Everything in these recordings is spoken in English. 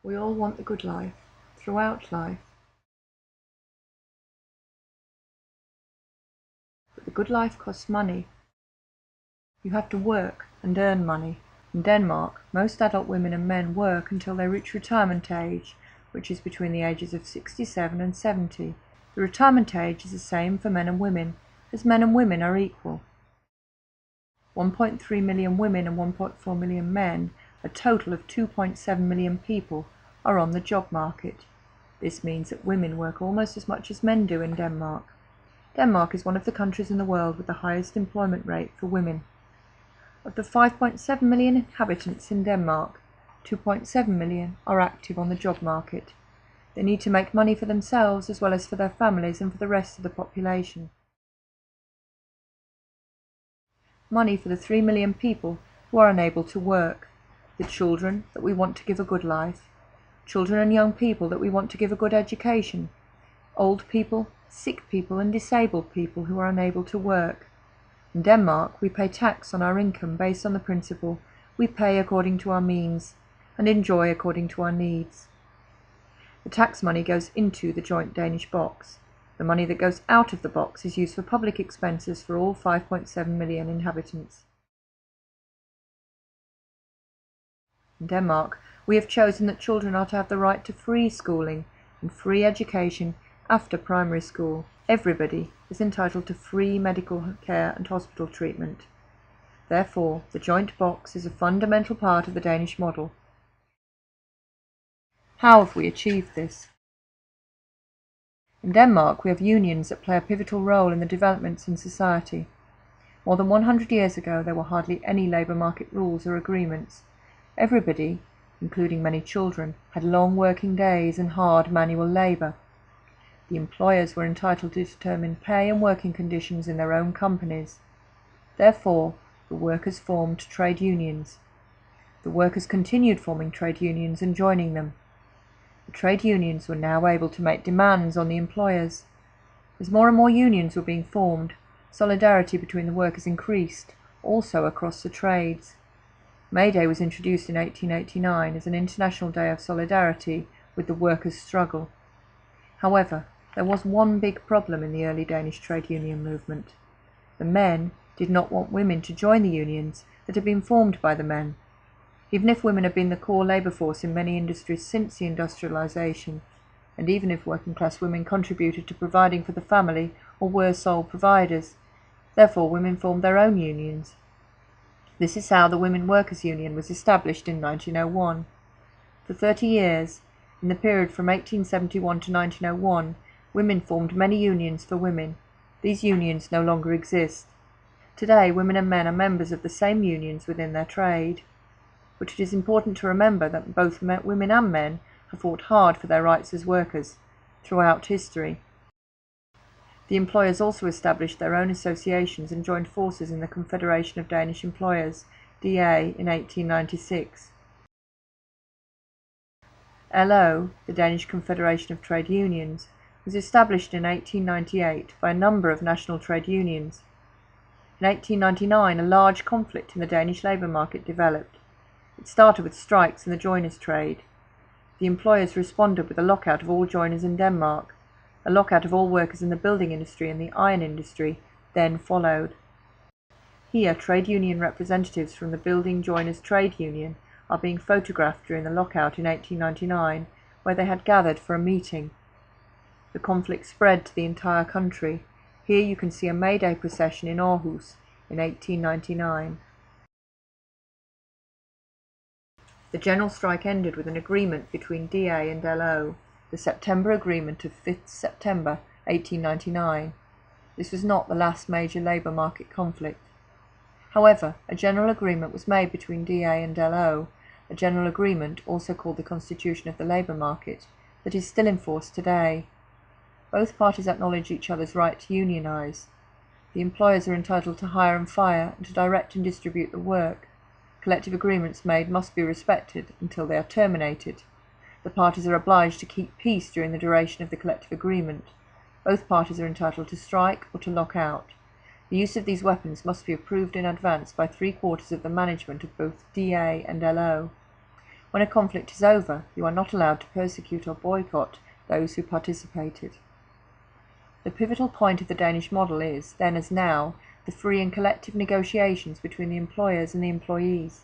We all want the good life, throughout life. But the good life costs money. You have to work and earn money. In Denmark, most adult women and men work until they reach retirement age, which is between the ages of 67 and 70. The retirement age is the same for men and women, as men and women are equal. 1.3 million women and 1.4 million men, a total of 2.7 million people, are on the job market. This means that women work almost as much as men do in Denmark. Denmark is one of the countries in the world with the highest employment rate for women. Of the 5.7 million inhabitants in Denmark, 2.7 million are active on the job market. They need to make money for themselves as well as for their families and for the rest of the population. Money for the 3 million people who are unable to work, the children that we want to give a good life, children and young people that we want to give a good education, old people, sick people and disabled people who are unable to work. In Denmark, we pay tax on our income based on the principle we pay according to our means and enjoy according to our needs. The tax money goes into the joint Danish box. The money that goes out of the box is used for public expenses for all 5.7 million inhabitants. In Denmark, we have chosen that children are to have the right to free schooling and free education after primary school. Everybody is entitled to free medical care and hospital treatment. Therefore, the joint box is a fundamental part of the Danish model. How have we achieved this? In Denmark, we have unions that play a pivotal role in the developments in society. More than 100 years ago, there were hardly any labour market rules or agreements. Everybody, including many children, had long working days and hard manual labour. The employers were entitled to determine pay and working conditions in their own companies. Therefore, the workers formed trade unions. The workers continued forming trade unions and joining them. The trade unions were now able to make demands on the employers. As more and more unions were being formed, solidarity between the workers increased, also across the trades. May Day was introduced in 1889 as an international day of solidarity with the workers' struggle. However, there was one big problem in the early Danish trade union movement. The men did not want women to join the unions that had been formed by the men. Even if women have been the core labour force in many industries since the industrialisation, and even if working-class women contributed to providing for the family or were sole providers, therefore women formed their own unions. This is how the Women Workers' Union was established in 1901. For 30 years, in the period from 1871 to 1901, women formed many unions for women. These unions no longer exist. Today, women and men are members of the same unions within their trade. But it is important to remember that both women and men have fought hard for their rights as workers throughout history. The employers also established their own associations and joined forces in the Confederation of Danish Employers, DA, in 1896. LO, the Danish Confederation of Trade Unions, was established in 1898 by a number of national trade unions. In 1899, a large conflict in the Danish labour market developed. It started with strikes in the joiners' trade. The employers responded with a lockout of all joiners in Denmark. A lockout of all workers in the building industry and the iron industry then followed. Here, trade union representatives from the Building Joiners Trade Union are being photographed during the lockout in 1899, where they had gathered for a meeting. The conflict spread to the entire country. Here you can see a May Day procession in Aarhus in 1899. The general strike ended with an agreement between DA and LO, the September Agreement of 5th September 1899. This was not the last major labour market conflict. However, a general agreement was made between DA and LO, a general agreement, also called the Constitution of the Labour Market, that is still in force today. Both parties acknowledge each other's right to unionise. The employers are entitled to hire and fire and to direct and distribute the work. Collective agreements made must be respected until they are terminated. The parties are obliged to keep peace during the duration of the collective agreement. Both parties are entitled to strike or to lock out. The use of these weapons must be approved in advance by 3/4 of the management of both DA and LO. When a conflict is over, you are not allowed to persecute or boycott those who participated. The pivotal point of the Danish model is, then as now, the free and collective negotiations between the employers and the employees.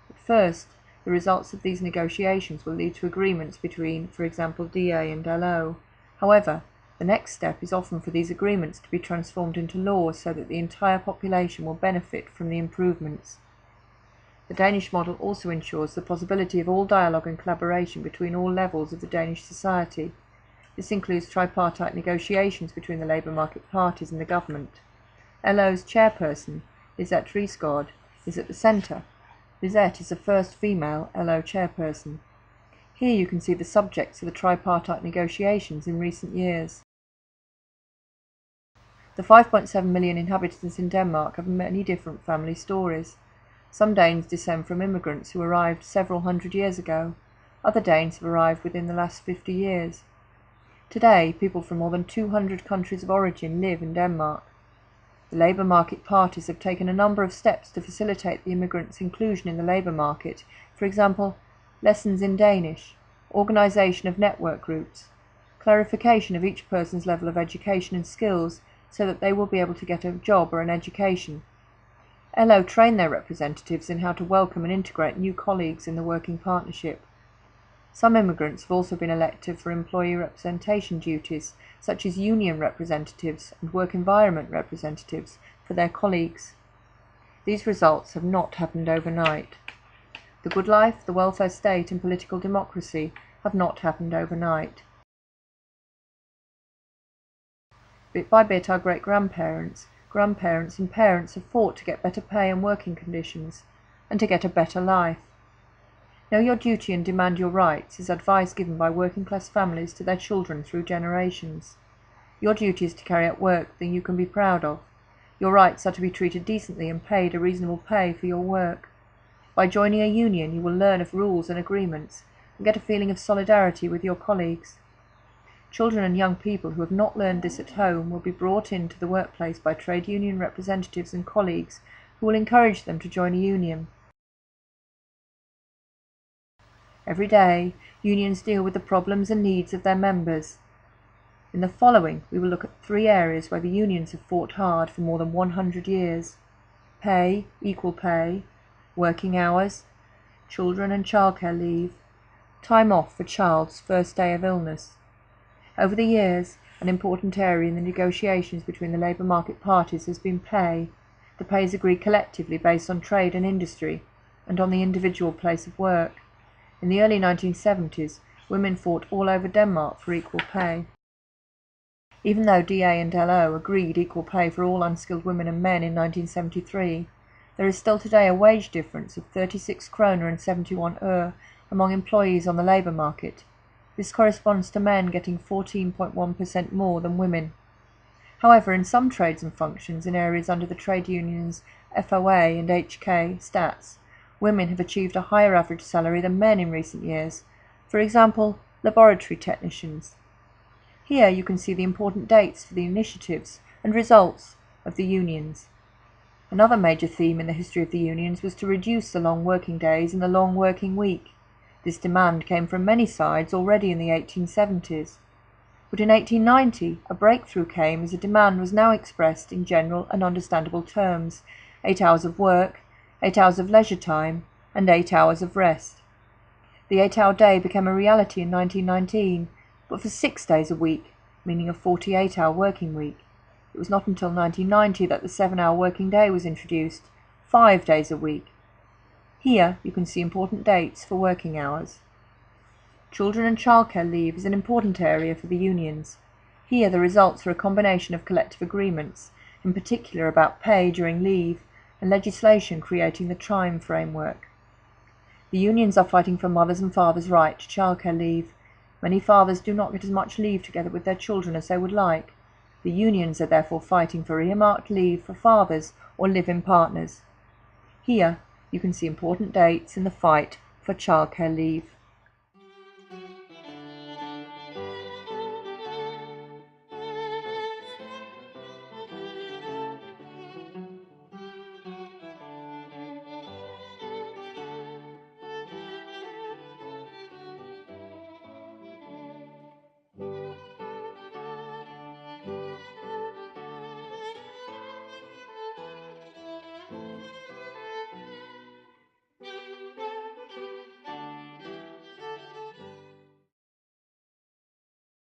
At first, the results of these negotiations will lead to agreements between, for example, DA and LO. However, the next step is often for these agreements to be transformed into laws so that the entire population will benefit from the improvements. The Danish model also ensures the possibility of all dialogue and collaboration between all levels of the Danish society. This includes tripartite negotiations between the labour market parties and the government. LO's chairperson, Lisette Riesgaard, is at the centre. Lisette is the first female LO chairperson. Here you can see the subjects of the tripartite negotiations in recent years. The 5.7 million inhabitants in Denmark have many different family stories. Some Danes descend from immigrants who arrived several hundred years ago. Other Danes have arrived within the last 50 years. Today, people from more than 200 countries of origin live in Denmark. The labour market parties have taken a number of steps to facilitate the immigrants' inclusion in the labour market, for example, lessons in Danish, organisation of network groups, clarification of each person's level of education and skills so that they will be able to get a job or an education. LO train their representatives in how to welcome and integrate new colleagues in the working partnership. Some immigrants have also been elected for employee representation duties, such as union representatives and work environment representatives, for their colleagues. These results have not happened overnight. The good life, the welfare state and political democracy have not happened overnight. Bit by bit, our great-grandparents, grandparents and parents have fought to get better pay and working conditions, and to get a better life. Know your duty and demand your rights is advice given by working-class families to their children through generations. Your duty is to carry out work that you can be proud of. Your rights are to be treated decently and paid a reasonable pay for your work. By joining a union, you will learn of rules and agreements, and get a feeling of solidarity with your colleagues. Children and young people who have not learned this at home will be brought into the workplace by trade union representatives and colleagues who will encourage them to join a union. Every day, unions deal with the problems and needs of their members. In the following, we will look at 3 areas where the unions have fought hard for more than 100 years. Pay, equal pay, working hours, children and childcare leave, time off for child's first day of illness. Over the years, an important area in the negotiations between the labour market parties has been pay. The pay is agreed collectively based on trade and industry, and on the individual place of work. In the early 1970s, women fought all over Denmark for equal pay. Even though DA and LO agreed equal pay for all unskilled women and men in 1973, there is still today a wage difference of 36 kroner and 71 øre among employees on the labour market. This corresponds to men getting 14.1% more than women. However, in some trades and functions in areas under the trade unions FOA and HK stats, women have achieved a higher average salary than men in recent years, for example, laboratory technicians. Here you can see the important dates for the initiatives and results of the unions. Another major theme in the history of the unions was to reduce the long working days and the long working week. This demand came from many sides already in the 1870s. But in 1890, a breakthrough came as the demand was now expressed in general and understandable terms: 8 hours of work, 8 hours of leisure time, and 8 hours of rest. The 8-hour day became a reality in 1919, but for 6 days a week, meaning a 48-hour working week. It was not until 1990 that the 7-hour working day was introduced, 5 days a week. Here you can see important dates for working hours. Children and childcare leave is an important area for the unions. Here the results are a combination of collective agreements, in particular about pay during leave, and legislation creating the time framework. The unions are fighting for mothers' and fathers' right to childcare leave. Many fathers do not get as much leave together with their children as they would like. The unions are therefore fighting for earmarked leave for fathers or live-in partners. Here you can see important dates in the fight for childcare leave.